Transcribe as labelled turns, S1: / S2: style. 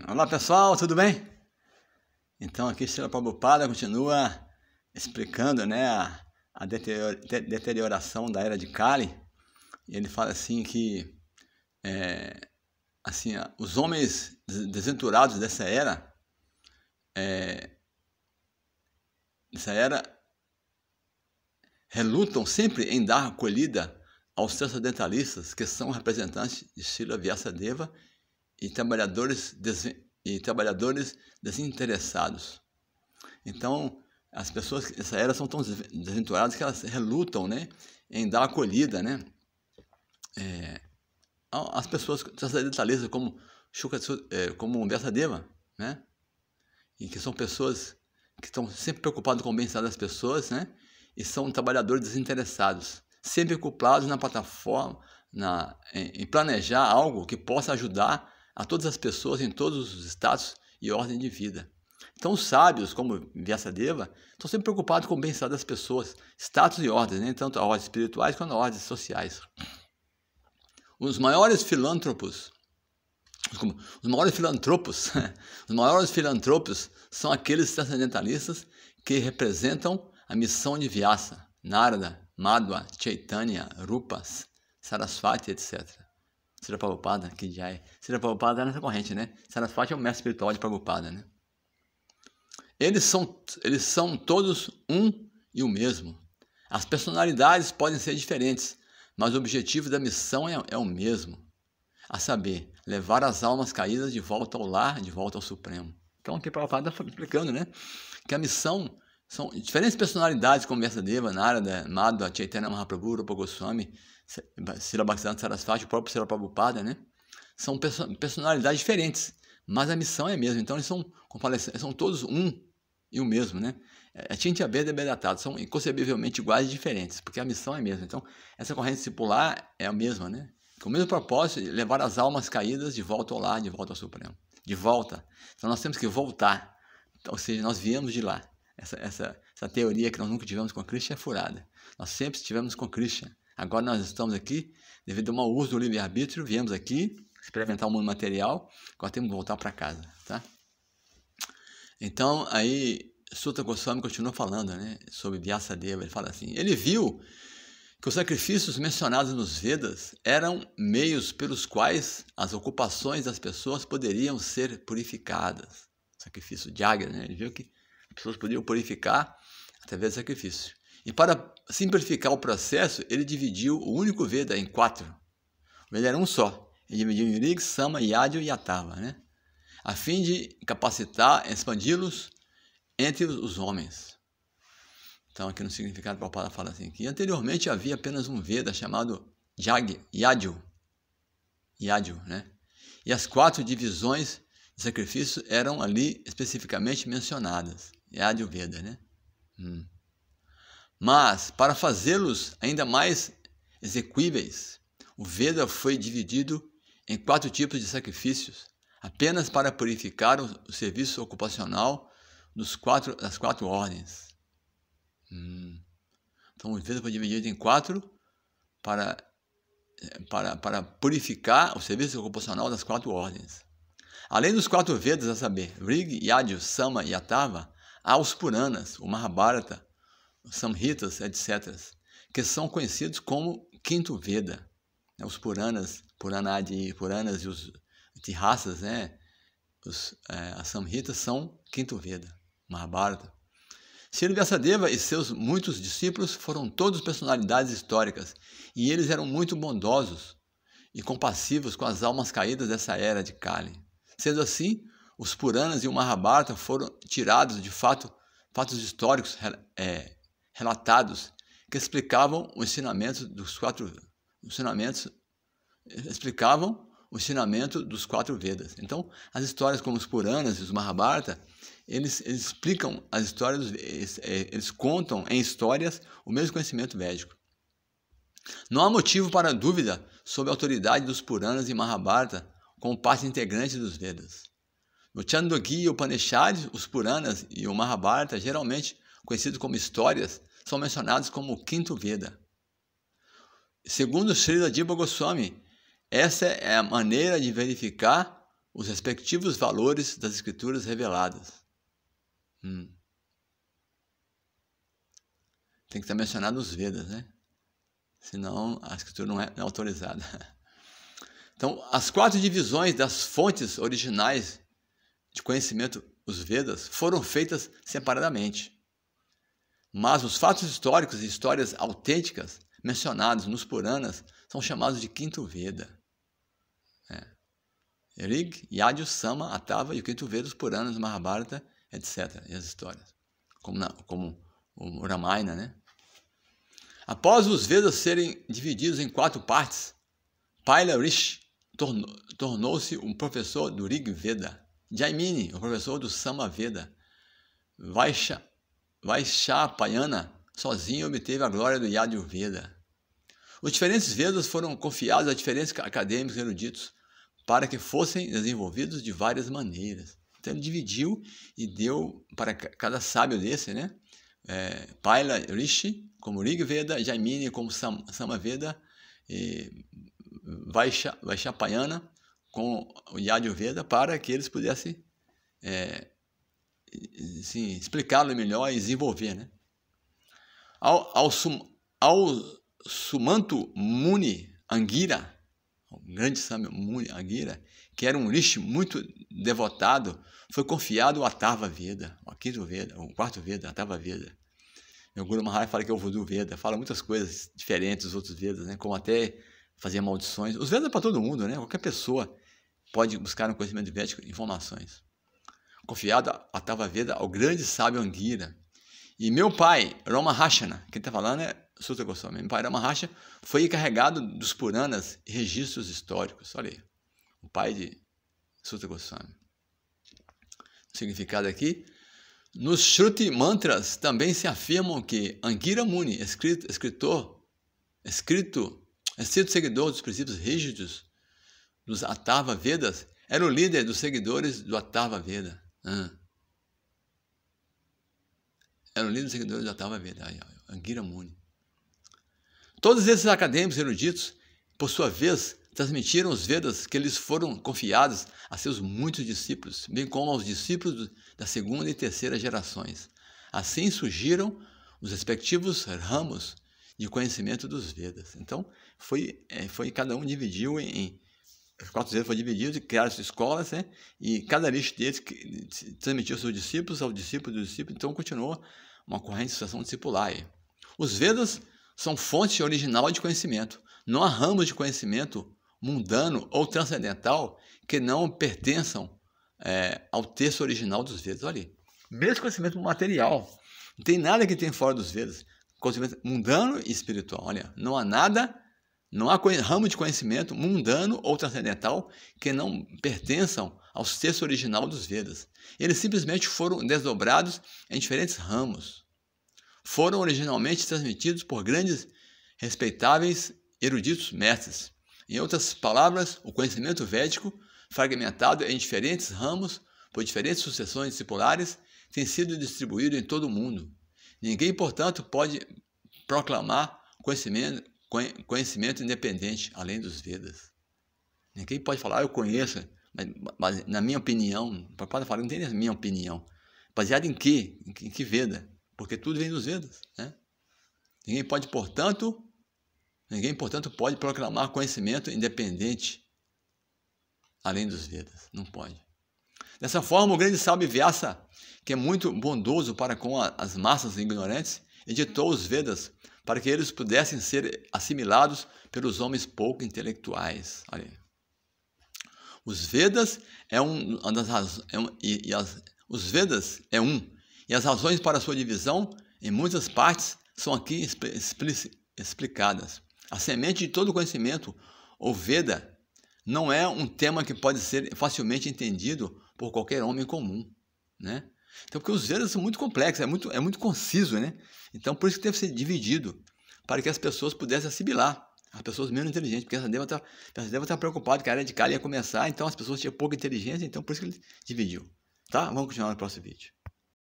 S1: Olá pessoal, tudo bem? Então aqui Srila Prabhupada continua explicando, né, a deterioração da era de Kali. E ele fala assim que assim, os homens desventurados dessa era relutam sempre em dar acolhida aos transcendentalistas, que são representantes de Srila Vyasadeva e trabalhadores desinteressados. Então, as pessoas dessa era são tão desventuradas que elas relutam, né, em dar acolhida, né, às pessoas transcendentalistas como Vyasadeva, né, e que são pessoas que estão sempre preocupadas com o bem-estar das pessoas, né, e são trabalhadores desinteressados, sempre ocupados na plataforma, em planejar algo que possa ajudar a todas as pessoas em todos os status e ordem de vida. Então, os sábios, como Vyasadeva, estão sempre preocupados com o bem-estar das pessoas, status e ordens, né? Tanto a ordens espirituais quanto a ordens sociais. Os maiores filântropos são aqueles transcendentalistas que representam a missão de Vyasa, Narada, Madhva, Chaitanya, Rupa, Sarasvati, etc. Srila Prabhupada, que já é. Srila Prabhupada é nessa corrente, né? Sarasvati é o mestre espiritual de Prabhupada, né? Eles são todos um e o mesmo. As personalidades podem ser diferentes, mas o objetivo da missão é o mesmo. A saber, levar as almas caídas de volta ao lar, de volta ao Supremo. Então aqui Prabhupada está explicando, né? Que a missão são diferentes personalidades, como Vyasadeva, Narada, Madhva, Chaitanya Mahaprabhu, Rupa Goswami, Srila Bhaktisiddhanta Sarasvati, o próprio Srila Prabhupada, né? São personalidades diferentes, mas a missão é a mesma. Então eles são todos um e o mesmo, né? Tinti Abeda e Bedatado são inconcebivelmente iguais e diferentes, porque a missão é a mesma. Então essa corrente discipular é a mesma, né? Com o mesmo propósito de levar as almas caídas de volta ao lar, de volta ao Supremo. De volta. Então nós temos que voltar. Ou seja, nós viemos de lá. Essa teoria que nós nunca tivemos com Krishna é furada. Nós sempre estivemos com Krishna. Agora nós estamos aqui, devido ao mau uso do livre-arbítrio, viemos aqui experimentar o mundo material, agora temos que voltar para casa, tá? Então, aí, Suta Goswami continua falando, né, sobre Vyasadeva. Ele fala assim, ele viu que os sacrifícios mencionados nos Vedas eram meios pelos quais as ocupações das pessoas poderiam ser purificadas. Sacrifício de Yagya, né? Ele viu que as pessoas podiam purificar através do sacrifício. E para simplificar o processo, ele dividiu o único Veda em 4. O Veda era um só. Ele dividiu em Rig, Sama, Yajur e Atharva, né? A fim de capacitar, expandi-los entre os homens. Então, aqui no significado, o Prabhupada fala assim, que anteriormente havia apenas um Veda chamado Yajur, né? E as 4 divisões de sacrifício eram ali especificamente mencionadas. Yajur Veda, né? Mas, para fazê-los ainda mais exequíveis, o Veda foi dividido em 4 tipos de sacrifícios, apenas para purificar o serviço ocupacional das 4 ordens. Então, o Veda foi dividido em 4 para purificar o serviço ocupacional das 4 ordens. Além dos 4 Vedas, a saber, Rig, Yajur, Sama e Atharva, há os Puranas, o Mahabharata, os Samhitas, etc., que são conhecidos como quinto Veda. Os Puranas, Puranas e os Itihasas, né? As Samhitas são quinto Veda, Mahabharata. Srila Vyasadeva e seus muitos discípulos foram todos personalidades históricas, e eles eram muito bondosos e compassivos com as almas caídas dessa era de Kali. Sendo assim, os Puranas e o Mahabharata foram tirados de fatos históricos relatados que explicavam o ensinamento dos 4 Vedas. Então, as histórias como os Puranas e os Mahabharata, eles explicam as histórias, eles contam em histórias o mesmo conhecimento védico. Não há motivo para dúvida sobre a autoridade dos Puranas e Mahabharata como parte integrante dos Vedas. No Chandogya Upanishad, os Puranas e o Mahabharata, geralmente conhecidos como histórias, são mencionados como o quinto Veda. Segundo Srila Jiva Goswami, essa é a maneira de verificar os respectivos valores das escrituras reveladas. Tem que estar mencionado os Vedas, né? Senão a escritura não é autorizada. Então, as 4 divisões das fontes originais de conhecimento, os Vedas, foram feitas separadamente. Mas os fatos históricos e histórias autênticas mencionados nos Puranas são chamados de quinto Veda. Rig, Yajur, Sama, Atava e o quinto Veda, os Puranas, Mahabharata, etc. E as histórias, como o Ramayana, né? Após os Vedas serem divididos em 4 partes, Paila Rishi tornou-se um professor do Rig Veda, Jaimini, o professor do Sama Veda, Vaishapayana sozinho obteve a glória do Yajur Veda. Os diferentes Vedas foram confiados a diferentes acadêmicos eruditos para que fossem desenvolvidos de várias maneiras. Então ele dividiu e deu para cada sábio desse, né? Paila Rishi como Rig Veda, Jaimini como Sama Veda, e Vaishapayana com o Yajur Veda, para que eles pudessem explicá-lo melhor e desenvolver, né? Ao Sumanto Muni Angira, o grande sábio Muni Angira, que era um rishi muito devotado, foi confiado o Atharva Veda, o quinto Veda, o quarto Veda, Atharva Veda. Meu Guru Maharaj fala que é o Voodoo Veda, fala muitas coisas diferentes dos outros Vedas, né? Como até fazer maldições. Os Vedas é para todo mundo, né? Qualquer pessoa pode buscar no conhecimento védico informações. Confiado a Atharva Veda ao grande sábio Angira. E meu pai, Ramahashana, quem está falando é Suta Goswami. Meu pai, Ramahasha, foi encarregado dos Puranas e registros históricos. Olha aí, o pai de Suta Goswami. O significado aqui: nos Shruti Mantras também se afirmam que Angira Muni, escrito seguidor dos princípios rígidos dos Atharva Vedas, era o líder dos seguidores do Atharva Veda. Era o líder dos seguidores do Atharva Veda, Angira Muni. Todos esses acadêmicos eruditos, por sua vez, transmitiram os Vedas que lhes foram confiados a seus muitos discípulos, bem como aos discípulos da segunda e terceira gerações. Assim surgiram os respectivos ramos de conhecimento dos Vedas. Então, cada um dividiu os 4 Vedas foram divididos e criaram suas escolas, né? E cada rishi deles transmitiu aos seus discípulos, ao discípulo do discípulo, então continuou uma corrente de sucessão discipular aí. Os Vedas são fonte original de conhecimento. Não há ramos de conhecimento mundano ou transcendental que não pertençam ao texto original dos Vedas. Olha aí, mesmo conhecimento material, não tem nada que tem fora dos Vedas. Conhecimento mundano e espiritual. Olha, não há ramo de conhecimento mundano ou transcendental que não pertençam aos textos originais dos Vedas. Eles simplesmente foram desdobrados em diferentes ramos. Foram originalmente transmitidos por grandes, respeitáveis, eruditos mestres. Em outras palavras, o conhecimento védico, fragmentado em diferentes ramos, por diferentes sucessões discipulares, tem sido distribuído em todo o mundo. Ninguém, portanto, pode proclamar conhecimento independente, além dos Vedas. Ninguém pode falar, eu conheço, mas na minha opinião, o papai fala, não tem a minha opinião. Baseado em quê? Em que Veda? Porque tudo vem dos Vedas, né? Ninguém, portanto, pode proclamar conhecimento independente, além dos Vedas. Não pode. Dessa forma, o grande sábio Vyasa, que é muito bondoso para com as massas ignorantes, editou os Vedas para que eles pudessem ser assimilados pelos homens pouco intelectuais. Olha aí. Os Vedas e as razões para sua divisão em muitas partes são aqui explicadas. A semente de todo conhecimento, ou Veda, não é um tema que pode ser facilmente entendido por qualquer homem comum, né? Então, porque os Vedas são muito complexos, é muito conciso, né? Então, por isso que deve ser dividido, para que as pessoas pudessem assimilar, as pessoas menos inteligentes, porque elas devem estar preocupadas que a era de Kali ia começar, então as pessoas tinham pouca inteligência, então por isso que ele dividiu. Tá? Vamos continuar no próximo vídeo.